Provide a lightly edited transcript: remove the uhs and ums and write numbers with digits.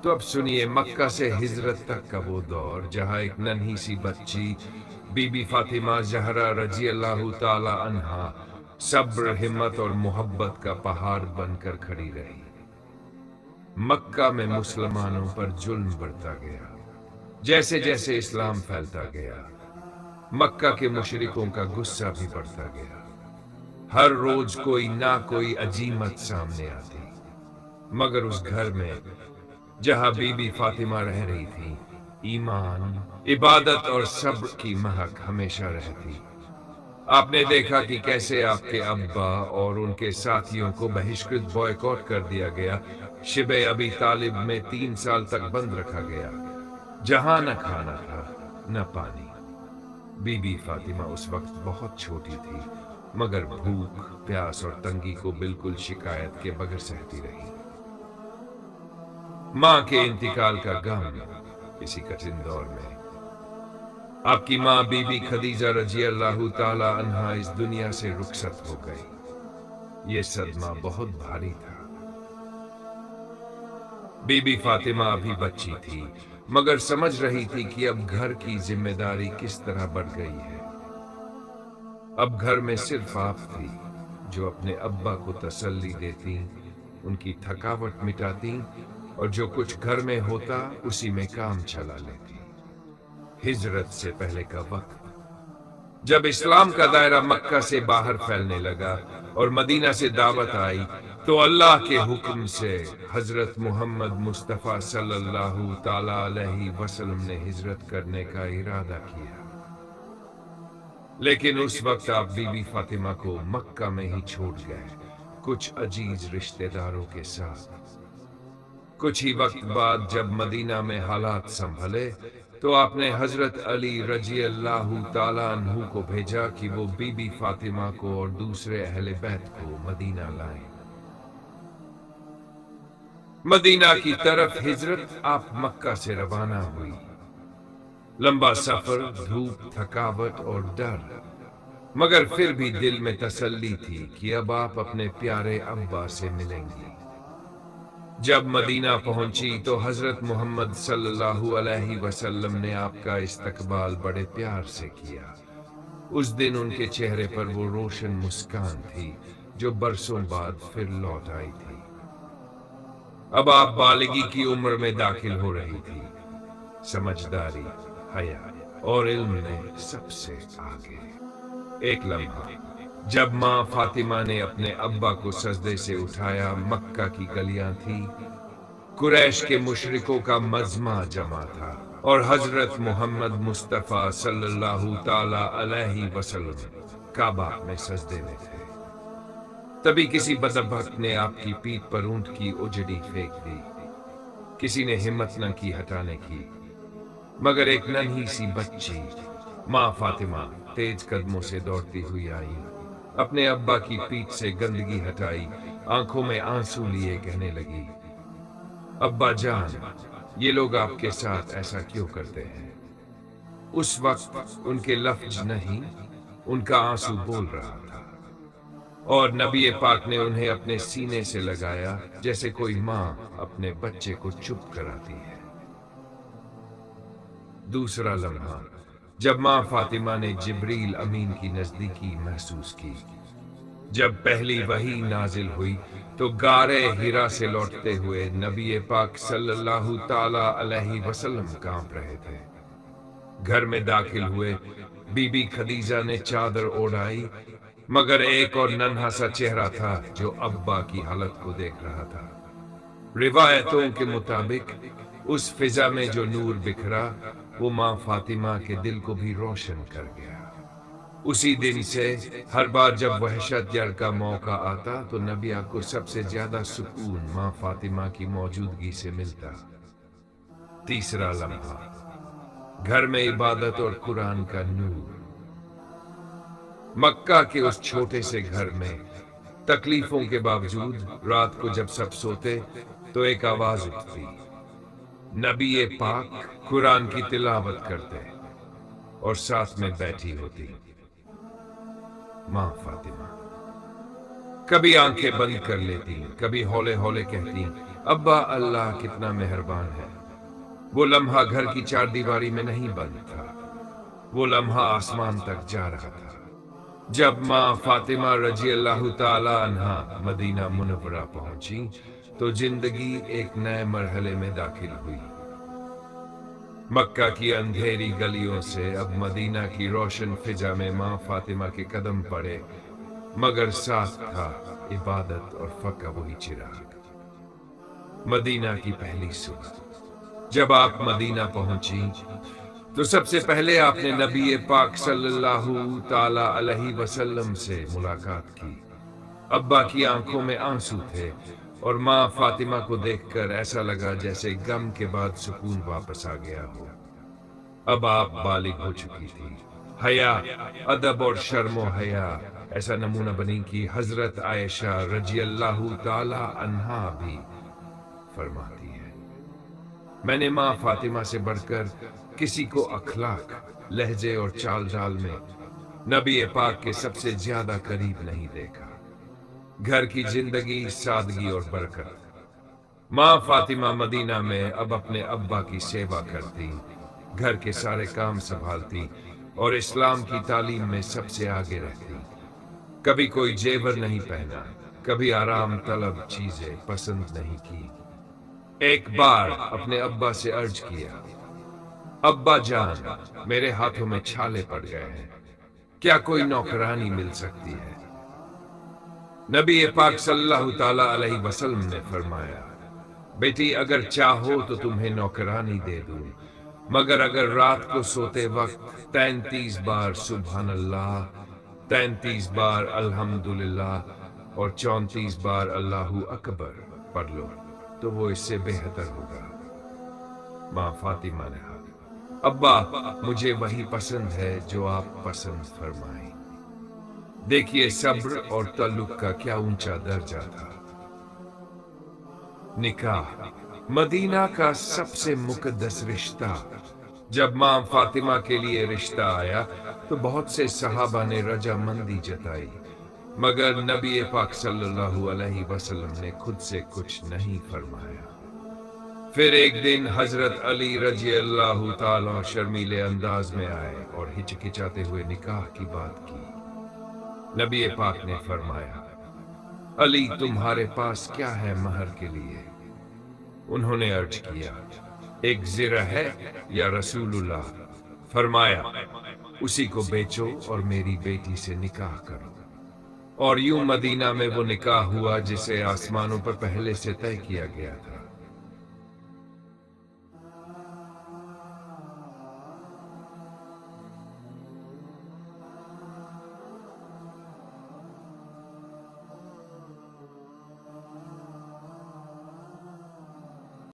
تو اب سنیے مکہ سے ہجرت تک کا وہ دور جہاں ایک ننھی سی بچی بی بی فاطمہ زہرا رضی اللہ تعالی عنہا صبر، ہمت اور محبت کا پہاڑ بن کر کھڑی رہی۔ مکہ میں مسلمانوں پر ظلم بڑھتا گیا۔ جیسے جیسے اسلام پھیلتا گیا، مکہ کے مشرکوں کا غصہ بھی بڑھتا گیا۔ ہر روز کوئی نہ کوئی عجیمت سامنے آتی، مگر اس گھر میں جہاں بی بی فاطمہ رہ رہی تھی، ایمان، عبادت اور صبر کی مہک ہمیشہ رہتی۔ آپ نے دیکھا کہ کیسے آپ کے ابا اور ان کے ساتھیوں کو بہشت بوائیکاٹ کر دیا گیا۔ شبہ ابی طالب میں 3 سال تک بند رکھا گیا، جہاں نہ کھانا تھا نہ پانی۔ بی بی فاطمہ اس وقت بہت چھوٹی تھی، مگر بھوک، پیاس اور تنگی کو بالکل شکایت کے بغیر سہتی رہی۔ ماں کے انتقال کا غم اسی کٹھن دور میں آپ کی ماں بی بی خدیجہ رضی اللہ تعالی عنہا اس دنیا سے رخصت ہو گئی۔ یہ صدمہ بہت بھاری تھا۔ بی بی فاطمہ ابھی بچی تھی، مگر سمجھ رہی تھی کہ اب گھر کی ذمہ داری کس طرح بڑھ گئی ہے۔ اب گھر میں صرف آپ تھی جو اپنے ابا کو تسلی دیتی، ان کی تھکاوٹ مٹاتی اور جو کچھ گھر میں ہوتا اسی میں کام چلا لیتی۔ ہجرت سے پہلے کا وقت جب اسلام کا دائرہ مکہ سے باہر پھیلنے لگا اور مدینہ سے دعوت آئی، تو اللہ کے حکم سے حضرت محمد مصطفیٰ صلی اللہ تعالی علیہ وسلم نے ہجرت کرنے کا ارادہ کیا۔ لیکن اس وقت آپ بی بی فاطمہ کو مکہ میں ہی چھوڑ گئے، کچھ عزیز رشتہ داروں کے ساتھ۔ کچھ ہی وقت بعد جب مدینہ میں حالات سنبھلے تو آپ نے حضرت علی رضی اللہ تعالیٰ عنہ کو بھیجا کہ وہ بی بی فاطمہ کو اور دوسرے اہل بیت کو مدینہ لائیں۔ مدینہ کی طرف ہجرت آپ مکہ سے روانہ ہوئی۔ لمبا سفر، دھوپ، تھکاوٹ اور ڈر، مگر پھر بھی دل میں تسلی تھی کہ اب آپ اپنے پیارے ابا سے ملیں گی۔ جب مدینہ پہنچی تو حضرت محمد صلی اللہ علیہ وسلم نے آپ کا استقبال بڑے پیار سے کیا۔ اس دن ان کے چہرے پر وہ روشن مسکان تھی جو برسوں بعد پھر لوٹ آئی تھی۔ اب آپ بالغی کی عمر میں داخل ہو رہی تھی، سمجھداری، حیا اور علم میں سب سے آگے۔ ایک لمحہ جب ماں فاطمہ نے اپنے ابا کو سجدے سے اٹھایا، مکہ کی گلیاں تھی، قریش کے مشرکوں کا مجمع جمع تھا اور حضرت محمد مصطفیٰ صلی اللہ تعالی علیہ وسلم کعبہ میں سجدے میں تھے۔ تبھی کسی بدبخت نے آپ کی پیٹھ پر اونٹ کی اجڑی پھینک دی۔ کسی نے ہمت نہ کی ہٹانے کی، مگر ایک ننھی سی بچی ماں فاطمہ تیز قدموں سے دوڑتی ہوئی آئی، اپنے ابا کی پیٹھ سے گندگی ہٹائی، آنکھوں میں آنسو لیے کہنے لگی، ابا جان، یہ لوگ آپ کے ساتھ ایسا کیوں کرتے ہیں؟ اس وقت ان کے لفظ نہیں، ان کا آنسو بول رہا تھا، اور نبی پاک نے انہیں اپنے سینے سے لگایا جیسے کوئی ماں اپنے بچے کو چپ کراتی ہے۔ دوسرا لمحہ جب ماں فاطمہ نے جبریل امین کی نزدیکی محسوس کی۔ جب پہلی وحی نازل ہوئی تو غارِ حرا سے لوٹتے ہوئے نبی پاک صلی اللہ تعالی علیہ وسلم کانپ رہے تھے۔ گھر میں داخل ہوئے، بی بی خدیجہ نے چادر اوڑھائی، مگر ایک اور ننھا سا چہرہ تھا جو ابا کی حالت کو دیکھ رہا تھا۔ روایتوں کے مطابق اس فضا میں جو نور بکھرا وہ ماں فاطمہ کے دل کو بھی روشن کر گیا۔ اسی دن سے ہر بار جب وحشت گرد کا موقع آتا تو نبی کو سب سے زیادہ سکون ماں فاطمہ کی موجودگی سے ملتا۔ تیسرا لمحہ گھر میں عبادت اور قرآن کا نور۔ مکہ کے اس چھوٹے سے گھر میں تکلیفوں کے باوجود رات کو جب سب سوتے تو ایک آواز اٹھتی، نبی پاک قرآن کی تلاوت کرتے اور ساتھ میں بیٹھی ہوتی ماں فاطمہ۔ کبھی آنکھیں بند کر لیتی، کبھی ہولے ہولے کہتی، ابا اللہ کتنا مہربان ہے، وہ لمحہ گھر کی چار دیواری میں نہیں بند تھا، وہ لمحہ آسمان تک جا رہا تھا۔ جب ماں فاطمہ رضی اللہ تعالی عنہا مدینہ منورہ پہنچی تو زندگی ایک نئے مرحلے میں داخل ہوئی۔ مکہ کی اندھیری گلیوں سے اب مدینہ کی روشن فضا میں ماں فاطمہ کے قدم پڑے، مگر ساتھ تھا عبادت اور فقہ وہی چراغ۔ مدینہ کی پہلی صبح جب آپ مدینہ پہنچی تو سب سے پہلے آپ نے نبی پاک صلی اللہ تعالی علیہ وسلم سے ملاقات کی۔ ابا کی آنکھوں میں آنسو تھے اور ماں فاطمہ کو دیکھ کر ایسا لگا جیسے غم کے بعد سکون واپس آ گیا ہو۔ اب آپ بالغ ہو چکی تھی، حیا، ادب اور شرم و حیا ایسا نمونہ بنی کہ حضرت عائشہ رضی اللہ تعالی عنہا بھی فرماتی ہے، میں نے ماں فاطمہ سے بڑھ کر کسی کو اخلاق، لہجے اور چال ڈال میں نبی پاک کے سب سے زیادہ قریب نہیں دیکھا۔ گھر کی زندگی، سادگی اور برکت۔ ماں فاطمہ مدینہ میں اب اپنے ابا کی سیوا کرتی، گھر کے سارے کام سنبھالتی اور اسلام کی تعلیم میں سب سے آگے رہتی۔ کبھی کوئی زیور نہیں پہنا، کبھی آرام طلب چیزیں پسند نہیں کی۔ ایک بار اپنے ابا سے عرض کیا، ابا جان، میرے ہاتھوں میں چھالے پڑ گئے ہیں، کیا کوئی نوکرانی مل سکتی ہے؟ نبی پاک صلی اللہ تعالی علیہ وسلم نے فرمایا، بیٹی اگر چاہو تو تمہیں نوکرانی دے دوں، مگر اگر رات کو سوتے وقت 33 بار سبحان اللہ، 33 بار الحمدللہ اور 34 بار اللہ اکبر پڑھ لو تو وہ اس سے بہتر ہوگا۔ ماں فاطمہ نے کہا، ابا مجھے وہی پسند ہے جو آپ پسند فرمائیں۔ دیکھیے صبر اور تعلق کا کیا اونچا درجہ تھا۔ نکاح مدینہ کا سب سے مقدس رشتہ۔ جب ماں فاطمہ کے لیے رشتہ آیا تو بہت سے صحابہ نے رضامندی جتائی، مگر نبی پاک صلی اللہ علیہ وسلم نے خود سے کچھ نہیں فرمایا۔ پھر ایک دن حضرت علی رضی اللہ تعالی شرمیلے انداز میں آئے اور ہچکچاتے ہوئے نکاح کی بات کی۔ نبی پاک نے فرمایا، علی تمہارے پاس کیا ہے مہر کے لیے؟ انہوں نے عرض کیا، ایک زرہ ہے یا رسول اللہ؟ فرمایا، اسی کو بیچو اور میری بیٹی سے نکاح کرو۔ اور یوں مدینہ میں وہ نکاح ہوا جسے آسمانوں پر پہلے سے طے کیا گیا تھا۔